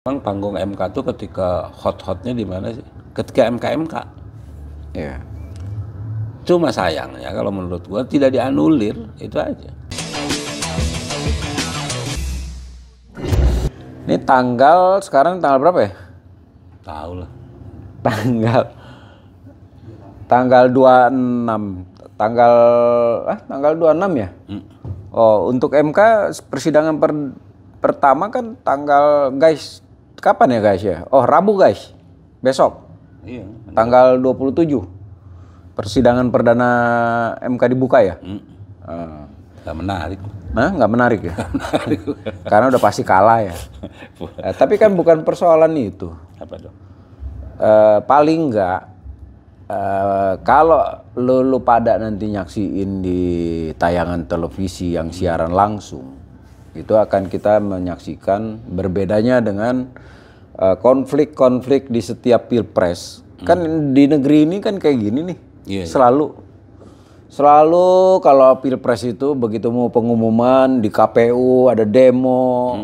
Memang panggung MK tuh ketika hot-hotnya di mana sih? Ketika MK. Ya. Cuma sayangnya kalau menurut gua tidak dianulir, itu aja. Ini sekarang tanggal berapa ya? Tahu lah. Tanggal 26. Tanggal 26 ya? Oh, untuk MK persidangan pertama kan guys, kapan ya guys ya? Oh, Rabu guys. Besok. Iya. Tanggal 27. Persidangan perdana MK dibuka ya? Gak menarik. Nah, nggak menarik ya? Karena udah pasti kalah ya. Tapi kan bukan persoalan itu. Apa dong? Paling nggak kalau lu pada nanti nyaksiin di tayangan televisi yang siaran langsung, itu akan kita menyaksikan berbedanya dengan konflik-konflik di setiap pilpres. Kan di negeri ini kan kayak gini nih. Iya. Selalu kalau pilpres itu begitu mau pengumuman di KPU ada demo,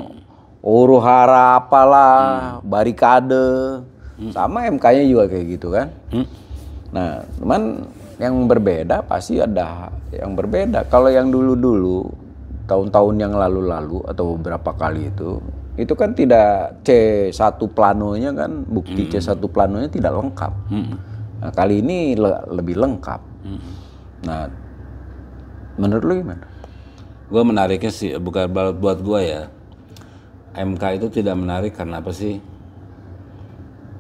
huru-hara apalah, barikade, sama MK-nya juga kayak gitu kan. Nah, cuman yang berbeda pasti ada yang berbeda. Kalau yang dulu-dulu, tahun-tahun yang lalu-lalu atau beberapa kali itu kan tidak C1 planonya kan, bukti C1 planonya tidak lengkap. Nah, kali ini lebih lengkap. Nah, menurut lu gimana? Gua menariknya sih, bukan buat gua ya. MK itu tidak menarik karena apa sih?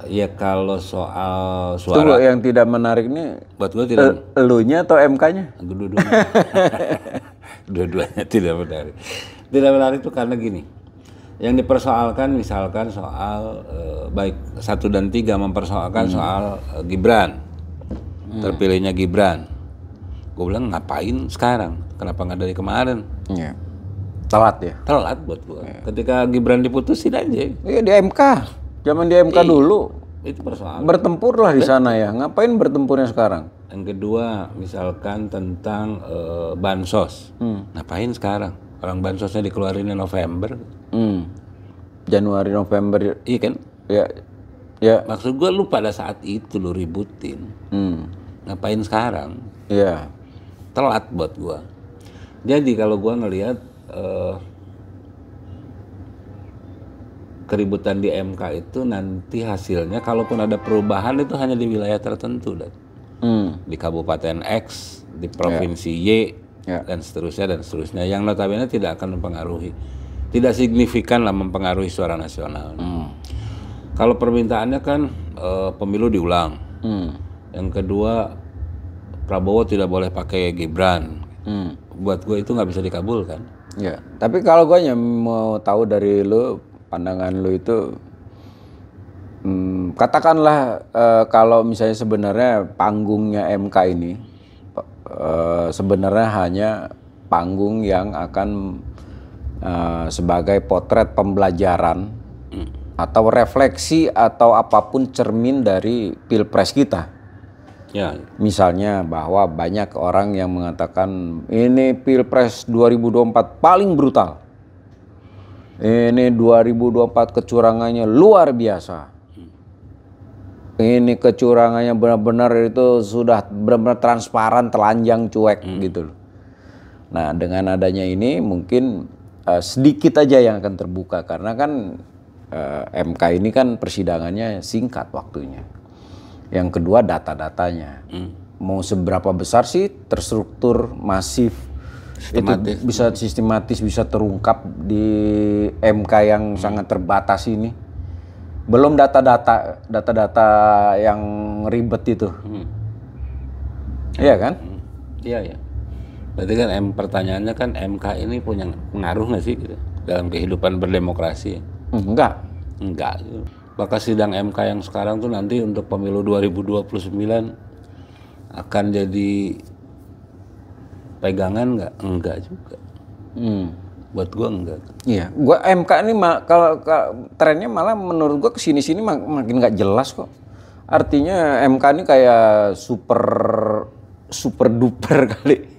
Ya kalau soal suara. Tunggu, yang tidak menarik ini Buat gua tidak. elunya atau MK-nya? Dua-duanya. Dua-duanya tidak menarik. Tidak menarik itu karena gini. Yang dipersoalkan misalkan soal baik 1 dan 3 mempersoalkan soal Gibran. Terpilihnya Gibran. Gue bilang ngapain sekarang? Kenapa nggak dari kemarin? Iya. Telat ya? Telat buat gue. Ketika Gibran diputusin aja. Iya di MK. Zaman di MK dulu. Itu persoalan. Bertempurlah di sana ya. Ngapain bertempurnya sekarang? Yang kedua misalkan tentang bansos. Ngapain sekarang? Orang bansosnya dikeluarin di November. Januari, November. Iya kan? Ya. Ya. Maksud gue lu pada saat itu lu ributin. Ngapain sekarang? Iya. Telat buat gua. Jadi kalau gua ngelihat keributan di MK itu nanti hasilnya kalaupun ada perubahan itu hanya di wilayah tertentu dan di Kabupaten X, di Provinsi Y dan seterusnya yang notabene tidak akan mempengaruhi, tidak signifikan lah mempengaruhi suara nasional. Kalau permintaannya kan pemilu diulang. Yang kedua Prabowo tidak boleh pakai Gibran. Buat gue itu nggak bisa dikabulkan. Ya. Tapi kalau gue mau tahu dari lu, pandangan lu itu, katakanlah kalau misalnya sebenarnya panggungnya MK ini sebenarnya hanya panggung yang akan sebagai potret pembelajaran atau refleksi atau apapun cermin dari pilpres kita. Ya. Misalnya bahwa banyak orang yang mengatakan ini pilpres 2024 paling brutal. Ini 2024 kecurangannya luar biasa. Ini kecurangannya benar-benar itu sudah benar-benar transparan, telanjang, cuek gitu loh. Nah, dengan adanya ini mungkin sedikit aja yang akan terbuka karena kan MK ini kan persidangannya singkat waktunya. Yang kedua data-datanya. Mau seberapa besar sih terstruktur, masif, Sistematis. itu bisa sistematis, bisa terungkap di MK yang sangat terbatas ini. Belum data-data yang ribet itu. Iya kan? Iya ya. Berarti kan pertanyaannya kan MK ini punya pengaruh nggak sih gitu, dalam kehidupan berdemokrasi? Enggak. Enggak. Bakal sidang MK yang sekarang tuh nanti untuk pemilu 2029 akan jadi pegangan nggak? Enggak juga. Buat gua enggak. Iya, gua MK ini kalau trennya malah menurut gua kesini-sini makin nggak jelas kok. Artinya MK ini kayak super duper kali.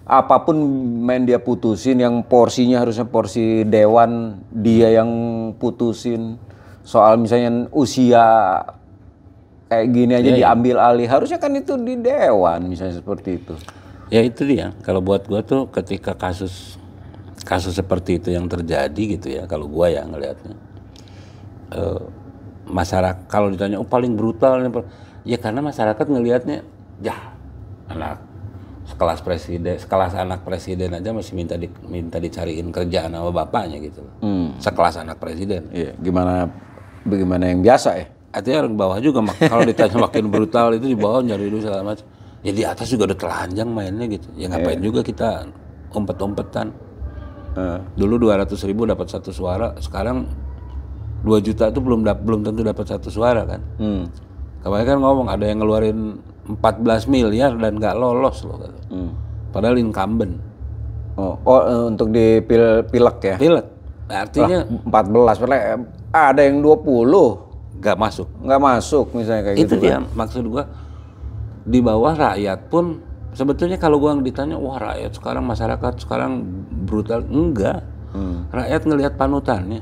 Apapun main dia putusin, yang porsinya harusnya porsi dewan dia yang putusin. soal misalnya usia kayak gini aja diambil alih, harusnya kan itu di dewan misalnya seperti itu. Ya itu dia, kalau buat gua tuh ketika kasus seperti itu yang terjadi gitu ya, kalau gua ya ngelihatnya masyarakat kalau ditanya paling brutal ya karena masyarakat ngelihatnya ya anak sekelas anak presiden aja masih minta dicariin kerjaan sama bapaknya gitu loh. Sekelas anak presiden. Iya, bagaimana yang biasa ya? Artinya orang bawah juga kalau ditanya makin brutal itu di bawah nyari dulu segala macam. Ya di atas juga udah telanjang mainnya gitu. Ya ngapain juga kita umpet-umpetan. Dulu 200.000 dapat 1 suara, sekarang 2 juta itu belum tentu dapat 1 suara kan. Kemarin kan ngomong ada yang ngeluarin 14 miliar dan nggak lolos loh. Padahal incumbent. Untuk di pilek ya? Pilek. Artinya 14, ada yang 20 nggak masuk. Nggak masuk misalnya kayak itu gitu. Itu dia maksud gua, di bawah rakyat pun sebetulnya kalau gua ditanya wah rakyat sekarang, masyarakat sekarang brutal, enggak. Rakyat ngelihat panutannya.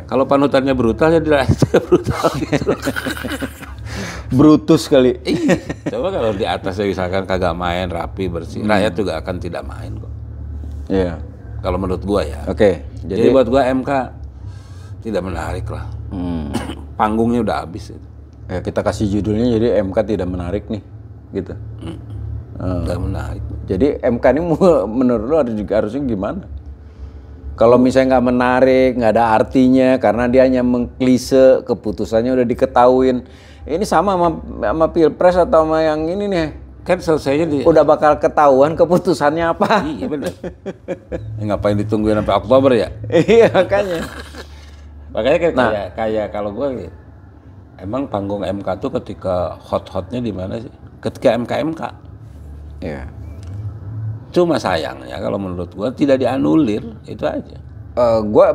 Kalau panutannya brutal ya rakyat brutal gitu. Brutus kali. Coba kalau di atasnya misalkan kagak main rapi bersih, rakyat juga akan tidak main kok. Iya. Kalau menurut gua ya. Oke. Jadi buat gua MK tidak menarik lah. Panggungnya udah habis itu. Ya kita kasih judulnya jadi MK tidak menarik nih, gitu. Tidak menarik. Jadi MK ini menurut lu harusnya gimana? Kalau misalnya nggak menarik, nggak ada artinya, karena dia hanya mengklise, keputusannya udah diketahuin. Ini sama sama Pilpres atau sama yang ini nih. Kan selesainya udah bakal ketahuan keputusannya apa. Iya benar. Ngapain ditungguin sampai Oktober ya? Iya makanya. Makanya kayak kalau gue emang panggung MK tuh ketika hot-hotnya di mana sih? Ketika MK. Iya. Cuma sayangnya kalau menurut gue tidak dianulir, itu aja. Gua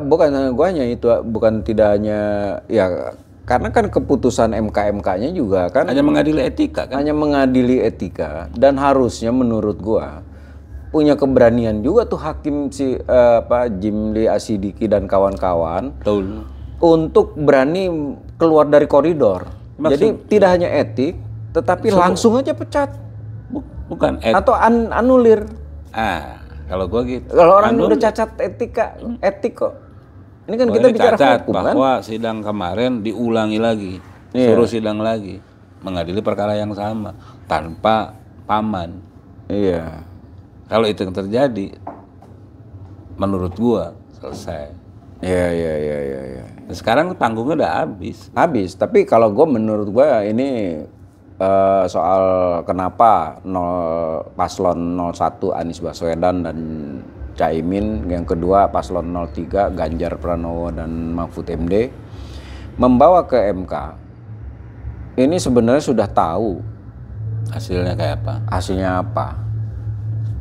hanya itu, bukan tidak hanya ya karena kan keputusan MK-nya juga kan hanya mengadili etika kan? Hanya mengadili etika, dan harusnya menurut gua punya keberanian juga tuh hakim Jimli Asidiki dan kawan-kawan untuk berani keluar dari koridor. Jadi tidak hanya etik, tetapi langsung aja pecat. Bukan atau anulir. Kalau gua gitu. Kalau orang udah cacat etik kok. Ini kan kita bicara hukum kan. Bahwa sidang kemarin diulangi lagi, suruh sidang lagi, mengadili perkara yang sama tanpa paman. Iya. Kalau itu yang terjadi, menurut gua selesai. Iya. Sekarang panggungnya udah habis. Tapi kalau menurut gua ini soal kenapa paslon 01 Anies Baswedan dan Caimin, yang kedua paslon 03 Ganjar Pranowo dan Mahfud MD membawa ke MK. Ini sebenarnya sudah tahu hasilnya kayak apa. Hasilnya apa?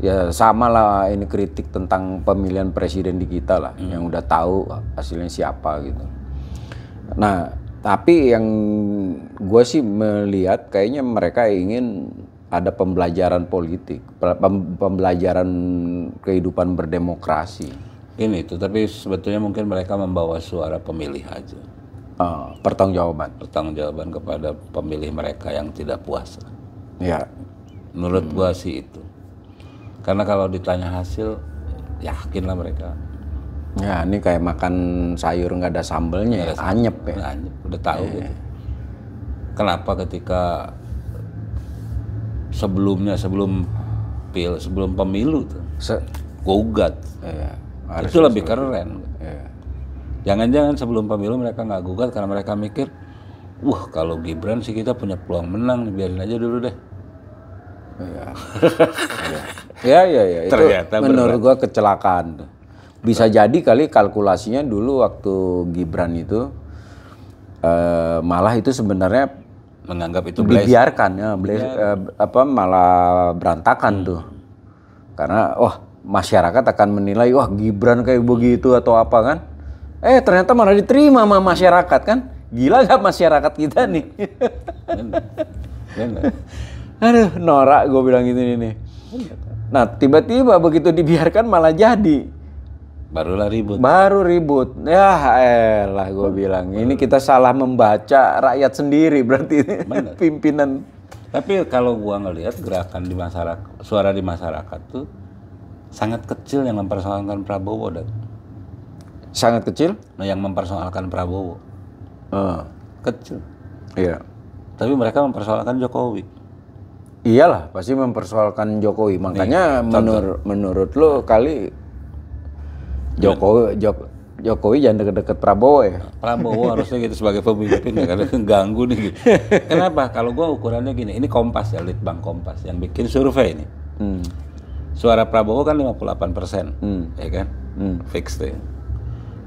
Ya sama lah ini kritik tentang pemilihan presiden di kita lah, yang udah tahu hasilnya siapa gitu. Nah, tapi yang gue sih melihat kayaknya mereka ingin ada pembelajaran politik, pembelajaran kehidupan berdemokrasi. Ini tuh, tapi sebetulnya mungkin mereka membawa suara pemilih aja. Pertanggungjawaban kepada pemilih mereka yang tidak puas. Ya. Menurut gue sih itu. Karena kalau ditanya hasil, yakinlah mereka. Ya, ini kayak makan sayur nggak ada sambelnya, anyep ya. Anyep, udah tahu gitu. Kenapa ketika sebelum pemilu tuh gugat, itu lebih keren. Jangan-jangan sebelum pemilu mereka nggak gugat karena mereka mikir, kalau Gibran sih kita punya peluang menang, biarin aja dulu deh. Ya. Itu menurut gua kecelakaan tuh. Bisa jadi kali kalkulasinya dulu waktu Gibran itu malah itu sebenarnya menganggap itu dibiarkan ya, malah berantakan tuh. Karena masyarakat akan menilai Gibran kayak begitu atau apa kan. Ternyata malah diterima sama masyarakat kan. Gila gak masyarakat kita nih. Bener. Aduh, norak gue bilang gitu nih. Nah, tiba-tiba begitu dibiarkan malah jadi. Barulah ribut. Baru ribut. Ya elah gue bilang. Ini kita salah membaca rakyat sendiri berarti. Pimpinan. Tapi kalau gua ngelihat gerakan di masyarakat, suara di masyarakat tuh sangat kecil yang mempersoalkan Prabowo, Dan. Sangat kecil? Nah, yang mempersoalkan Prabowo. Kecil. Iya. Tapi mereka mempersoalkan Jokowi. Iyalah, pasti mempersoalkan Jokowi. Makanya menurut lo kali Jokowi jangan deket-deket Prabowo ya? Prabowo harusnya gitu sebagai pemimpin ya, karena ganggu nih gitu. Kenapa? Kalau gua ukurannya gini, ini Kompas ya, Litbang Kompas yang bikin survei nih. Suara Prabowo kan 58%, ya kan? Fix tuh.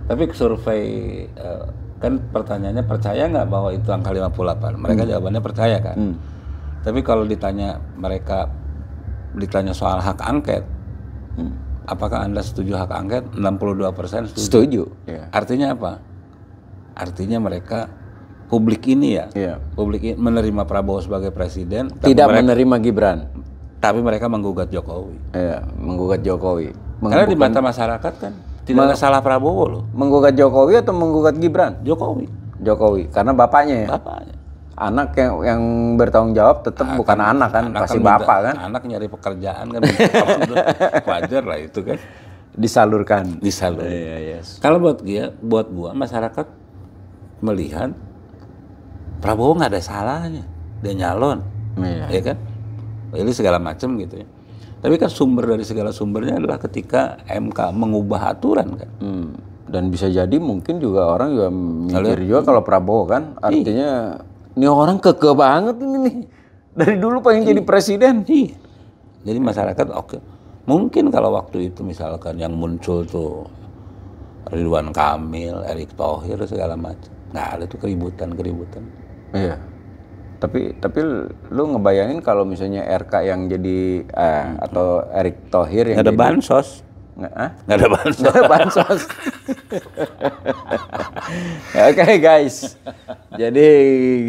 Tapi survei kan pertanyaannya percaya nggak bahwa itu angka 58? Mereka jawabannya percaya kan? Tapi kalau ditanya soal hak angket, apakah Anda setuju hak angket? 62% setuju. Yeah. Artinya apa? Artinya mereka publik ini publik ini menerima Prabowo sebagai presiden, tidak menerima Gibran. Tapi mereka menggugat Jokowi. Iya, menggugat Jokowi. Karena di mata masyarakat kan tidak ada salah Prabowo loh. Menggugat Jokowi atau menggugat Gibran? Jokowi. Karena bapaknya ya? Bapaknya. Anak yang bertanggung jawab tetap bukan anak kan, pasti bapak kan? Anak nyari pekerjaan kan, wajar lah itu kan. Disalurkan. Iya, yes. Kalau buat gua masyarakat melihat Prabowo nggak ada salahnya, dia nyalon, ya kan? Ini segala macam gitu ya. Tapi kan sumber dari segala sumbernya adalah ketika MK mengubah aturan kan. Dan bisa jadi mungkin juga orang juga mikir juga kalau Prabowo kan, artinya ini orang keke banget ini nih. Dari dulu pengen jadi presiden. Jadi masyarakat oke. Mungkin kalau waktu itu misalkan yang muncul tuh Ridwan Kamil, Erick Thohir segala macam. Nggak ada tuh keributan. Iya. Tapi lu ngebayangin kalau misalnya RK yang jadi atau Erick Thohir yang nggak ada bansos. Nggak ada bansos. Oke, guys. Jadi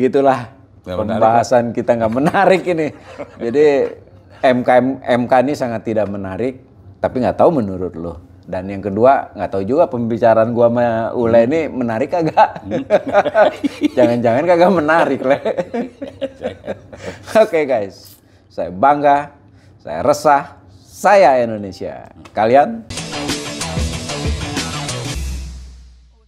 gitulah pembahasan kita nggak menarik ini. Jadi MK ini sangat tidak menarik. Tapi nggak tahu menurut lo. Dan yang kedua, nggak tahu juga pembicaraan gua sama Ule ini menarik kagak? Jangan-jangan kagak menarik, Le. Oke, guys. Saya bangga, saya resah, saya Indonesia. Kalian?